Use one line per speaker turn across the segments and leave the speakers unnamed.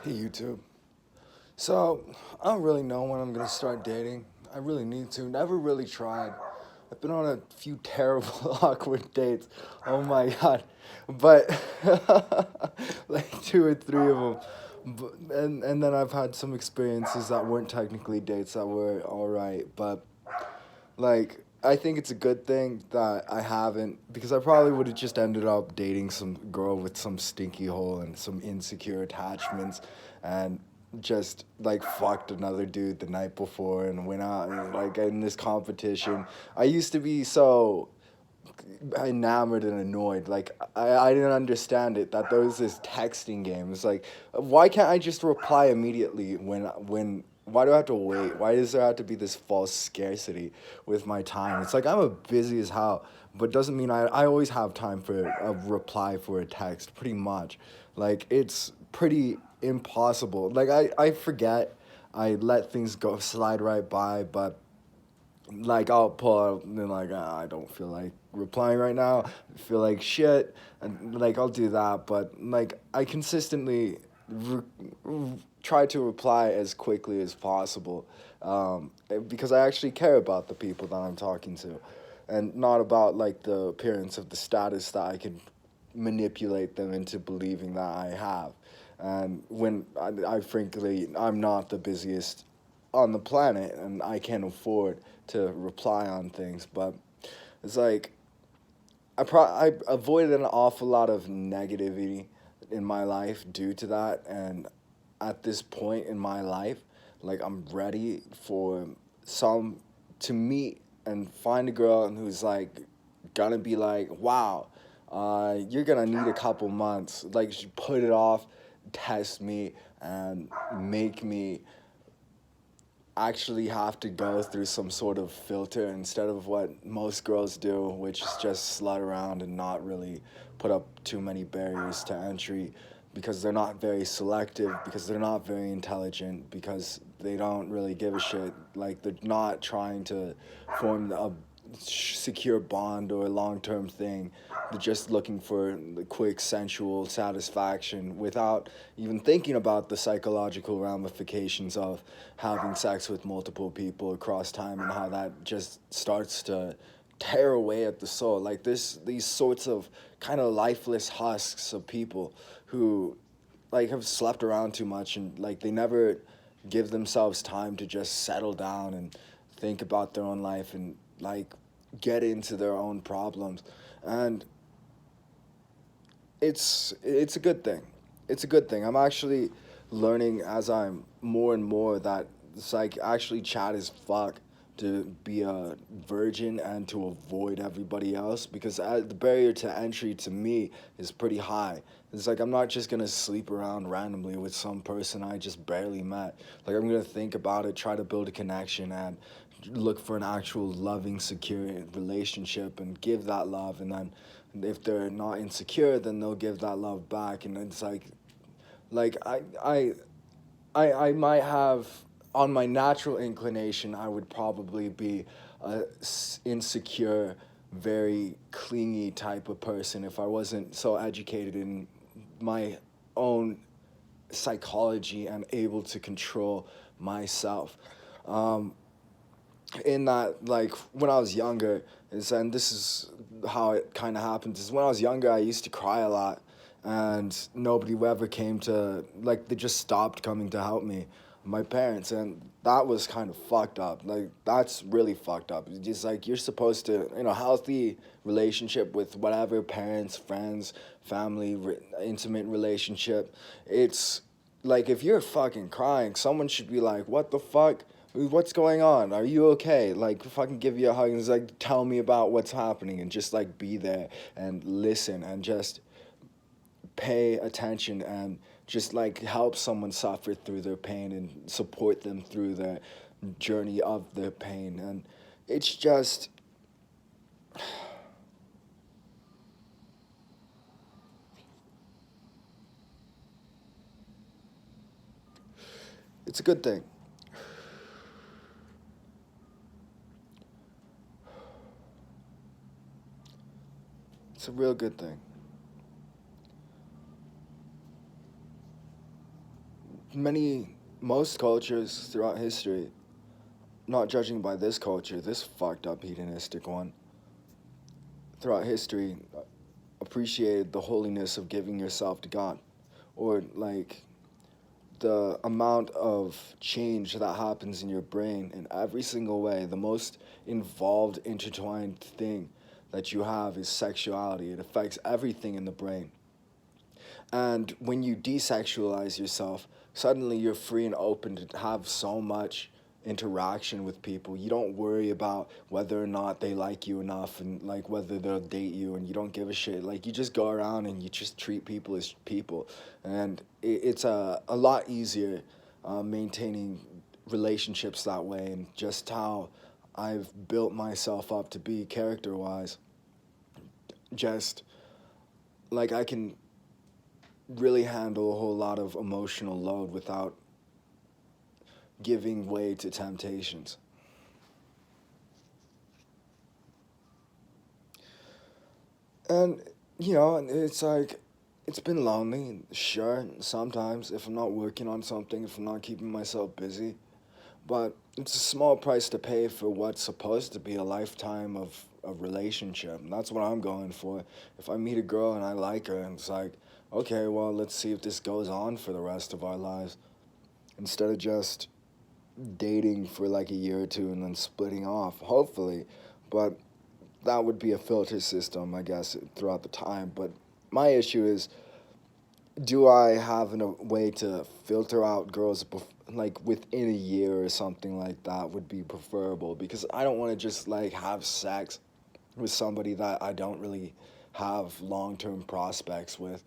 Hey YouTube. So I don't really know when I'm gonna start dating. I really need to. Never really tried. I've been on a few terrible, awkward dates. Oh my god. But like two or three of them. And then I've had some experiences that weren't technically dates that were all right. But like I think it's a good thing that I haven't because I probably would have just ended up dating some girl with some stinky hole and some insecure attachments and just like fucked another dude the night before and went out and like in this competition. I used to be so enamored and annoyed. Like I didn't understand it that there was this texting game. It's like why can't I just reply immediately when why do I have to wait? Why does there have to be this false scarcity with my time? It's like I'm a busy as hell, but doesn't mean I always have time for a reply for a text, pretty much. Like it's pretty impossible. Like I forget. I let things go slide right by, but like I'll pull out and then like I don't feel like replying right now. I feel like shit, and like I'll do that. But like I consistently try to reply as quickly as possible, because I actually care about the people that I'm talking to, and not about like the appearance of the status that I can manipulate them into believing that I have. And when I frankly I'm not the busiest on the planet and I can't afford to reply on things, but it's like I avoided an awful lot of negativity in my life due to that, and at this point in my life, like I'm ready for some to meet and find a girl who's like gonna be like, wow, you're gonna need a couple months. Like, she put it off, test me, and make me actually have to go through some sort of filter instead of what most girls do, which is just slut around and not really put up too many barriers to entry because they're not very selective, because they're not very intelligent, because they don't really give a shit. Like, they're not trying to form a secure bond or a long-term thing. They're just looking for the quick sensual satisfaction without even thinking about the psychological ramifications of having sex with multiple people across time and how that just starts to tear away at the soul. Like this, these sorts of kind of lifeless husks of people who like have slept around too much and like they never give themselves time to just settle down and think about their own life and like get into their own problems. And it's a good thing. It's a good thing. I'm actually learning as I'm more and more that it's like actually chat is fuck to be a virgin and to avoid everybody else because the barrier to entry to me is pretty high. It's like I'm not just gonna sleep around randomly with some person I just barely met. Like I'm gonna think about it, try to build a connection, and look for an actual loving, secure relationship and give that love, and then if they're not insecure, then they'll give that love back, and it's like I might have on my natural inclination, I would probably be a insecure, very clingy type of person if I wasn't so educated in my own psychology and able to control myself. Um, in that, like when I was younger, and this is how it kind of happens. Is when I was younger, I used to cry a lot, and nobody ever came to like they just stopped coming to help me, my parents, and that was kind of fucked up. Like that's really fucked up. It's just like you're supposed to, healthy relationship with whatever parents, friends, family, intimate relationship. It's like if you're fucking crying, someone should be like, "What the fuck? What's going on? Are you okay?" Like fucking give you a hug and just, like tell me about what's happening and just like be there and listen and just pay attention and just like help someone suffer through their pain and support them through the journey of their pain. And it's just it's a good thing. It's a real good thing. most cultures throughout history, not judging by this culture, this fucked up hedonistic one, throughout history, appreciated the holiness of giving yourself to God, or like the amount of change that happens in your brain in every single way. The most involved, intertwined thing that you have is sexuality. It affects everything in the brain. And when you desexualize yourself, suddenly you're free and open to have so much interaction with people. You don't worry about whether or not they like you enough and like whether they'll date you, and you don't give a shit. Like you just go around and you just treat people as people. And it's a lot easier maintaining relationships that way, and just how I've built myself up to be character wise. Just like I can really handle a whole lot of emotional load without giving way to temptations. And, it's like, it's been lonely, sure, sometimes if I'm not working on something, if I'm not keeping myself busy. But it's a small price to pay for what's supposed to be a lifetime of a relationship. And that's what I'm going for. If I meet a girl and I like her, and it's like, okay, well, let's see if this goes on for the rest of our lives. Instead of just dating for like a year or two and then splitting off, hopefully. But that would be a filter system, I guess, throughout the time. But my issue is, do I have a way to filter out girls like within a year or something like that would be preferable, because I don't want to just like have sex with somebody that I don't really have long-term prospects with.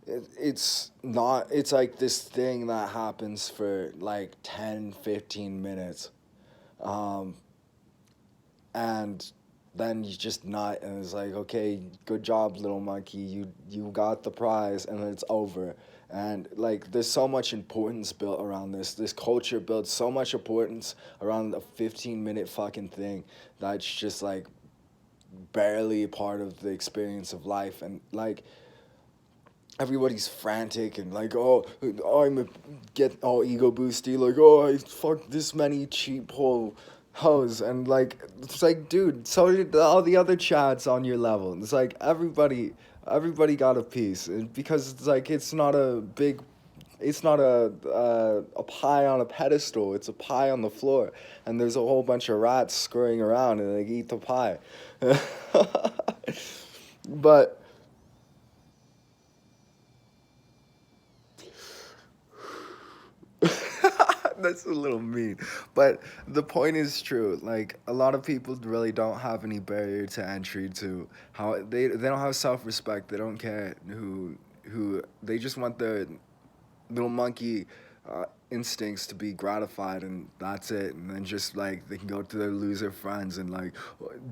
It's not, it's like this thing that happens for like 10, 15 minutes, um, and then you just nut, and it's like, okay, good job, little monkey, you got the prize, and then it's over. And like there's so much importance built around this culture builds so much importance around a 15-minute fucking thing that's just like barely part of the experience of life. And like everybody's frantic and like, oh, I'm a get all ego boosty, like, oh, I fucked this many cheap hole hoes, and like it's like, dude, so did all the other chads on your level. It's like everybody got a piece, and because it's like it's not a pie on a pedestal, it's a pie on the floor, and there's a whole bunch of rats scurrying around and they eat the pie. But that's a little mean, but the point is true. Like a lot of people really don't have any barrier to entry to how they don't have self-respect. They don't care who they just want their little monkey instincts to be gratified, and that's it. And then just like they can go to their loser friends and like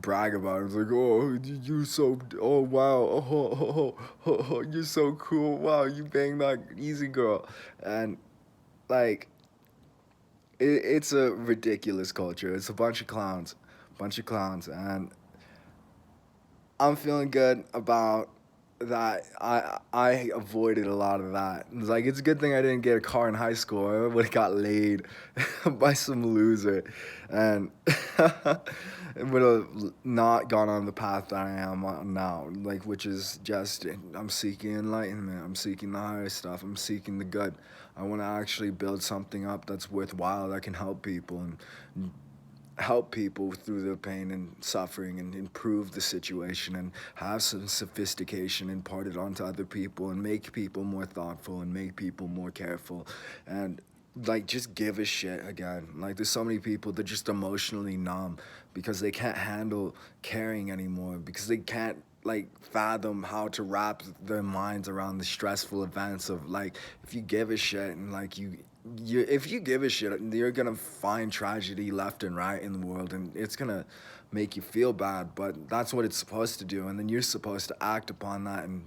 brag about it. It's like, oh, you so, oh wow, you're so cool. Wow, you bang that easy girl, and like it's a ridiculous culture. It's a bunch of clowns, and I'm feeling good about that. I avoided a lot of that. It's like it's a good thing I didn't get a car in high school. I would have got laid by some loser, and it would have not gone on the path that I am on now. Like, which is just I'm seeking enlightenment. I'm seeking the higher stuff. I'm seeking the good. I want to actually build something up that's worthwhile, that can help people and help people through their pain and suffering, and improve the situation, and have some sophistication imparted onto other people, and make people more thoughtful, and make people more careful, and like just give a shit again. Like there's so many people that just emotionally numb because they can't handle caring anymore, because they can't like fathom how to wrap their minds around the stressful events of like, if you give a shit and like if you give a shit, you're gonna find tragedy left and right in the world, and it's gonna make you feel bad. But that's what it's supposed to do, and then you're supposed to act upon that and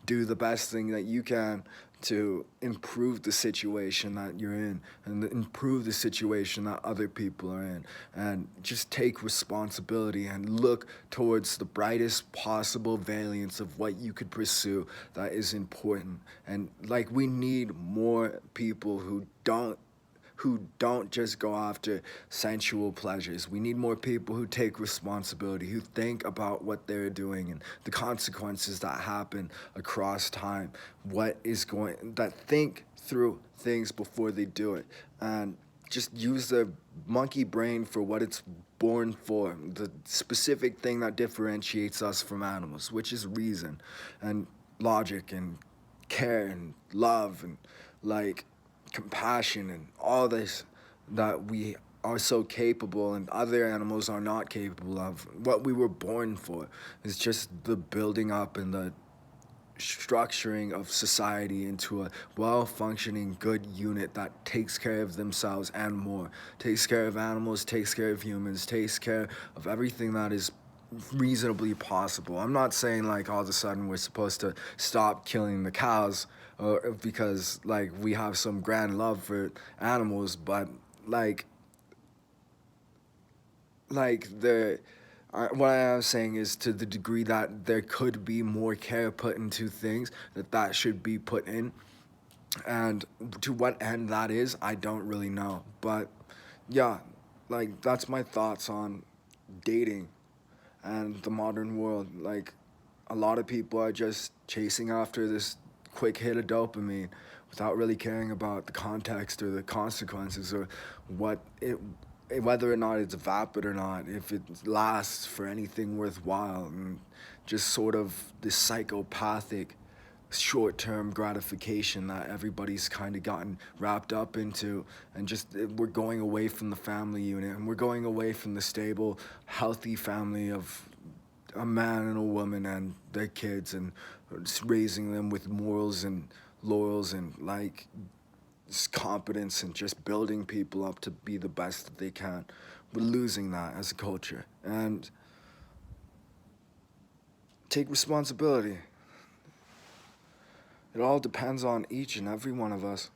do the best thing that you can to improve the situation that you're in and improve the situation that other people are in, and just take responsibility and look towards the brightest possible variance of what you could pursue that is important. And like, we need more people who don't just go after sensual pleasures. We need more people who take responsibility, who think about what they're doing and the consequences that happen across time, that think through things before they do it, and just use their monkey brain for what it's born for, the specific thing that differentiates us from animals, which is reason and logic and care and love and, like, compassion and all this that we are so capable and other animals are not capable of. What we were born for is just the building up and the structuring of society into a well-functioning, good unit that takes care of themselves and more. Takes care of animals, takes care of humans, takes care of everything that is reasonably possible. I'm not saying, like, all of a sudden we're supposed to stop killing the cows, because, like, we have some grand love for animals, but the what I am saying is, to the degree that there could be more care put into things, that should be put in. And to what end that is, I don't really know. But yeah, like, that's my thoughts on dating and the modern world. Like, a lot of people are just chasing after this quick hit of dopamine without really caring about the context or the consequences, or what it whether or not it's vapid or not, if it lasts for anything worthwhile, and just sort of this psychopathic short-term gratification that everybody's kind of gotten wrapped up into. And just, we're going away from the family unit, and we're going away from the stable, healthy family of a man and a woman and their kids, and just raising them with morals and laurels and, like, competence, and just building people up to be the best that they can. We're losing that as a culture. And take responsibility. It all depends on each and every one of us.